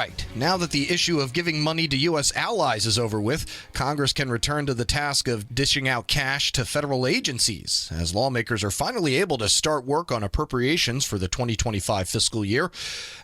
right, now that the issue of giving money to U.S. allies is over with, Congress can return to the task of dishing out cash to federal agencies, as lawmakers are finally able to start work on appropriations for the 2025 fiscal year.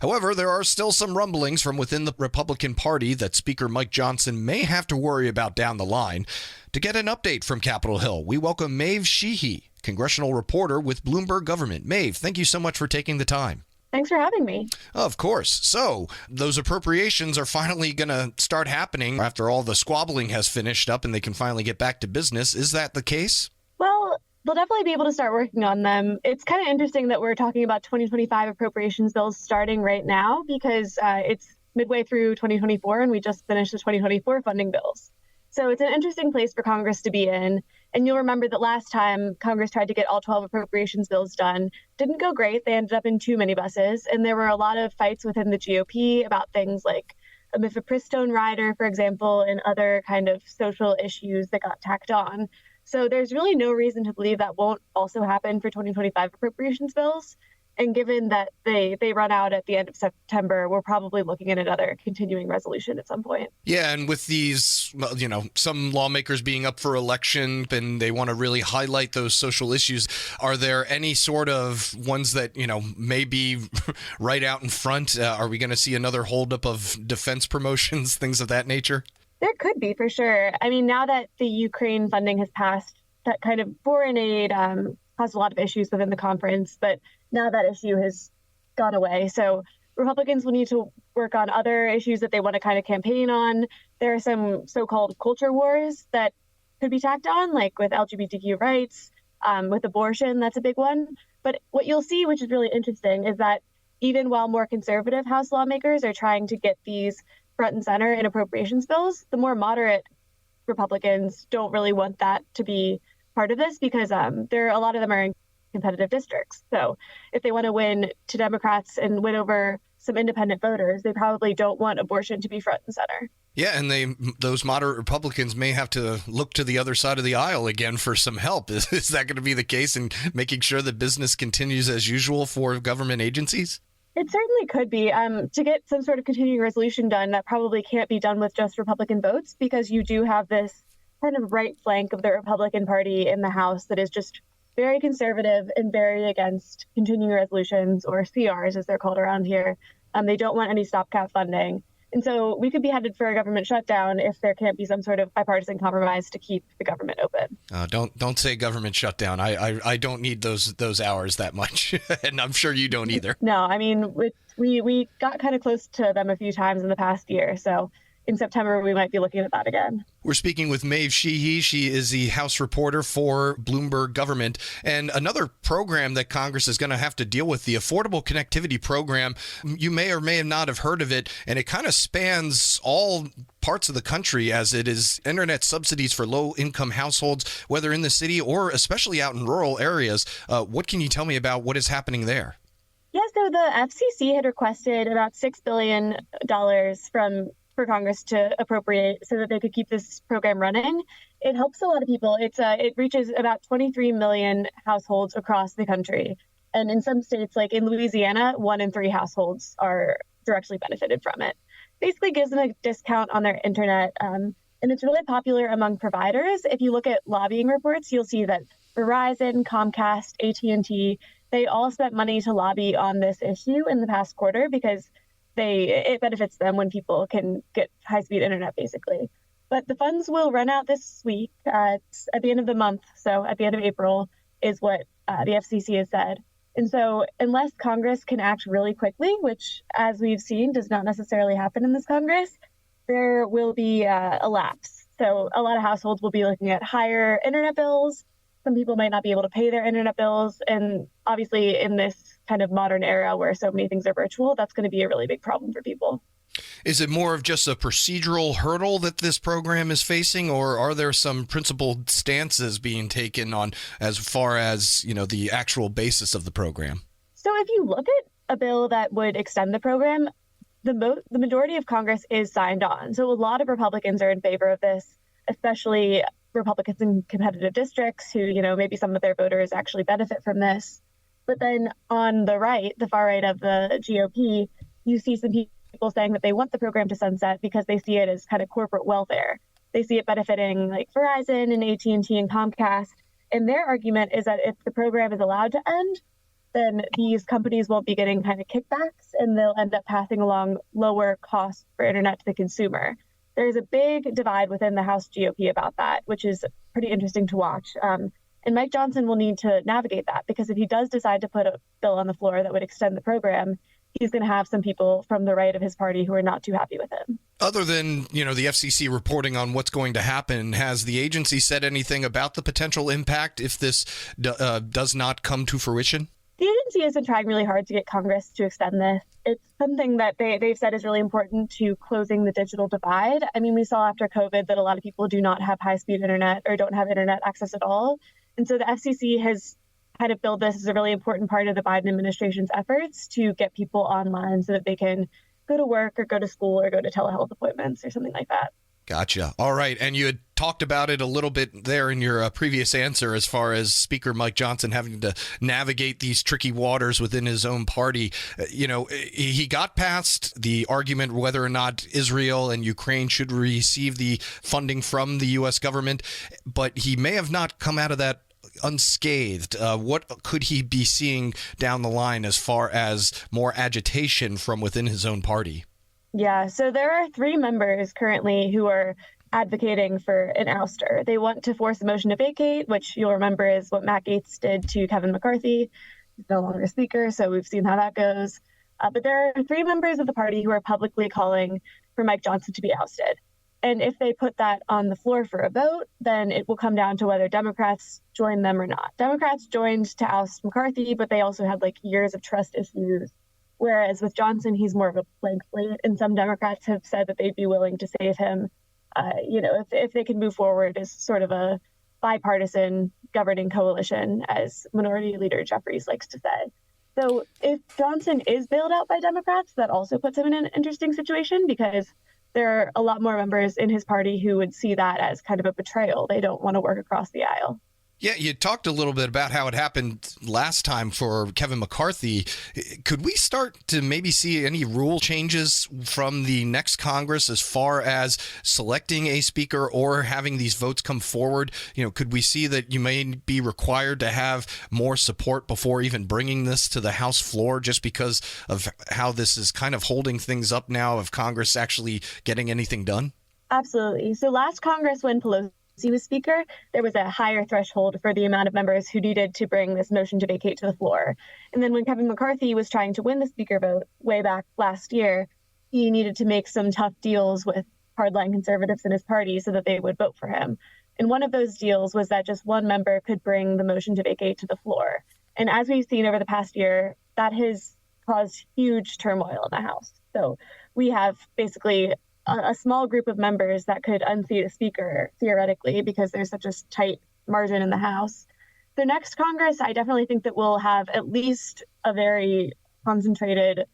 However, there are still some rumblings from within the Republican Party that Speaker Mike Johnson may have to worry about down the line. To get an update from Capitol Hill, we welcome Maeve Sheehey, Congressional Reporter with Bloomberg Government. Maeve, thank you so much for taking the time. Thanks for having me. Of course. So those appropriations are finally going to start happening after all the squabbling has finished up and they can finally get back to business. Is that the case? Well, they'll definitely be able to start working on them. It's kind of interesting that we're talking about 2025 appropriations bills starting right now because it's midway through 2024 and we just finished the 2024 funding bills. So it's an interesting place for Congress to be in. And you'll remember that last time Congress tried to get all 12 appropriations bills done, didn't go great. They ended up in too many buses. And there were a lot of fights within the GOP about things like a mifepristone rider, for example, and other kind of social issues that got tacked on. So there's really no reason to believe that won't also happen for 2025 appropriations bills. And given that they run out at the end of September, we're probably looking at another continuing resolution at some point. Yeah, and with these, some lawmakers being up for election and they want to really highlight those social issues, are there any sort of ones that, may be right out in front? Are we going to see another holdup of defense promotions, things of that nature? There could be, for sure. I mean, now that the Ukraine funding has passed, that kind of foreign aid caused a lot of issues within the conference, but now that issue has gone away. So Republicans will need to work on other issues that they want to kind of campaign on. There are some so-called culture wars that could be tacked on, like with LGBTQ rights, with abortion. That's a big one. But what you'll see, which is really interesting, is that even while more conservative House lawmakers are trying to get these front and center in appropriations bills, the more moderate Republicans don't really want that to be part of this because a lot of them are in competitive districts. So if they want to win to Democrats and win over some independent voters, they probably don't want abortion to be front and center. Yeah, and those moderate Republicans may have to look to the other side of the aisle again for some help. Is that going to be the case in making sure that business continues as usual for government agencies? It certainly could be. To get some sort of continuing resolution done, that probably can't be done with just Republican votes because you do have this kind of right flank of the Republican Party in the House that is just very conservative and very against continuing resolutions, or CRs as they're called around here. They don't want any stopgap funding. And so we could be headed for a government shutdown if there can't be some sort of bipartisan compromise to keep the government open. Don't say government shutdown. I don't need those hours that much, and I'm sure you don't either. No, I mean, we got kind of close to them a few times in the past year, so in September, we might be looking at that again. We're speaking with Maeve Sheehey. She is the House reporter for Bloomberg Government. And another program that Congress is going to have to deal with, the Affordable Connectivity Program. You may or may not have heard of it, and it kind of spans all parts of the country as it is internet subsidies for low-income households, whether in the city or especially out in rural areas. What can you tell me about what is happening there? Yeah, so the FCC had requested about $6 billion for Congress to appropriate so that they could keep this program running. It helps a lot of people. It reaches about 23 million households across the country. And in some states, like in Louisiana, 1 in 3 households are directly benefited from it. Basically gives them a discount on their internet. And it's really popular among providers. If you look at lobbying reports, you'll see that Verizon, Comcast, AT&T, they all spent money to lobby on this issue in the past quarter because it benefits them when people can get high-speed internet, basically. But the funds will run out this week at the end of the month. So at the end of April is what the FCC has said. And so unless Congress can act really quickly, which, as we've seen, does not necessarily happen in this Congress, there will be a lapse. So a lot of households will be looking at higher internet bills. Some people might not be able to pay their internet bills. And obviously in this kind of modern era where so many things are virtual, that's going to be a really big problem for people. Is it more of just a procedural hurdle that this program is facing, or are there some principled stances being taken on as far as, the actual basis of the program? So if you look at a bill that would extend the program, the majority of Congress is signed on. So a lot of Republicans are in favor of this, especially Republicans in competitive districts who, maybe some of their voters actually benefit from this. But then on the right, the far right of the GOP, you see some people people saying that they want the program to sunset because they see it as kind of corporate welfare. They see it benefiting like Verizon and AT&T and Comcast. And their argument is that if the program is allowed to end, then these companies won't be getting kind of kickbacks and they'll end up passing along lower costs for internet to the consumer. There's a big divide within the House GOP about that, which is pretty interesting to watch. And Mike Johnson will need to navigate that, because if he does decide to put a bill on the floor that would extend the program, he's going to have some people from the right of his party who are not too happy with him. Other than, the FCC reporting on what's going to happen, has the agency said anything about the potential impact if this does not come to fruition? The agency has been trying really hard to get Congress to extend this. It's something that they've said is really important to closing the digital divide. I mean, we saw after COVID that a lot of people do not have high-speed internet or don't have internet access at all. And so the FCC has kind of billed this as a really important part of the Biden administration's efforts to get people online so that they can go to work or go to school or go to telehealth appointments or something like that. Gotcha. All right. And you had talked about it a little bit there in your previous answer as far as Speaker Mike Johnson having to navigate these tricky waters within his own party. He got past the argument whether or not Israel and Ukraine should receive the funding from the U.S. government, but he may have not come out of that unscathed. What could he be seeing down the line as far as more agitation from within his own party? Yeah, so there are 3 members currently who are advocating for an ouster. They want to force a motion to vacate, which you'll remember is what Matt Gaetz did to Kevin McCarthy. He's no longer Speaker, so we've seen how that goes. But there are 3 members of the party who are publicly calling for Mike Johnson to be ousted. And if they put that on the floor for a vote, then it will come down to whether Democrats join them or not. Democrats joined to oust McCarthy, but they also had years of trust issues. Whereas with Johnson, he's more of a blank slate. And some Democrats have said that they'd be willing to save him, if they can move forward as sort of a bipartisan governing coalition, as Minority Leader Jeffries likes to say. So if Johnson is bailed out by Democrats, that also puts him in an interesting situation, because there are a lot more members in his party who would see that as kind of a betrayal. They don't want to work across the aisle. Yeah, you talked a little bit about how it happened last time for Kevin McCarthy. Could we start to maybe see any rule changes from the next Congress as far as selecting a speaker or having these votes come forward? Could we see that you may be required to have more support before even bringing this to the House floor, just because of how this is kind of holding things up now of Congress actually getting anything done? Absolutely. So last Congress, when Pelosi was Speaker, there was a higher threshold for the amount of members who needed to bring this motion to vacate to the floor. And then when Kevin McCarthy was trying to win the Speaker vote way back last year, he needed to make some tough deals with hardline conservatives in his party so that they would vote for him. And one of those deals was that just one member could bring the motion to vacate to the floor. And as we've seen over the past year, that has caused huge turmoil in the House. So we have basically a small group of members that could unseat a speaker, theoretically, because there's such a tight margin in the House. The next Congress, I definitely think that we'll have at least a very concentrated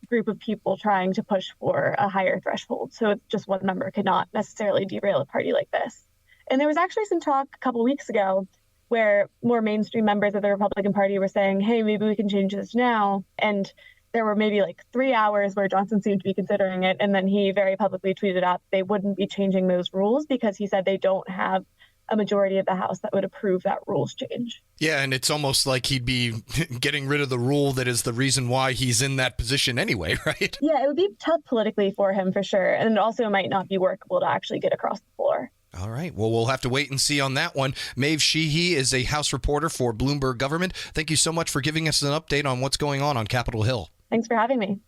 group of people trying to push for a higher threshold. So just one member could not necessarily derail a party like this. And there was actually some talk a couple weeks ago where more mainstream members of the Republican Party were saying, hey, maybe we can change this now. And there were maybe 3 hours where Johnson seemed to be considering it. And then he very publicly tweeted out they wouldn't be changing those rules because he said they don't have a majority of the House that would approve that rules change. Yeah, and it's almost like he'd be getting rid of the rule that is the reason why he's in that position anyway, right? Yeah, it would be tough politically for him for sure. And it also might not be workable to actually get across the floor. All right. Well, we'll have to wait and see on that one. Maeve Sheehey is a House reporter for Bloomberg Government. Thank you so much for giving us an update on what's going on Capitol Hill. Thanks for having me.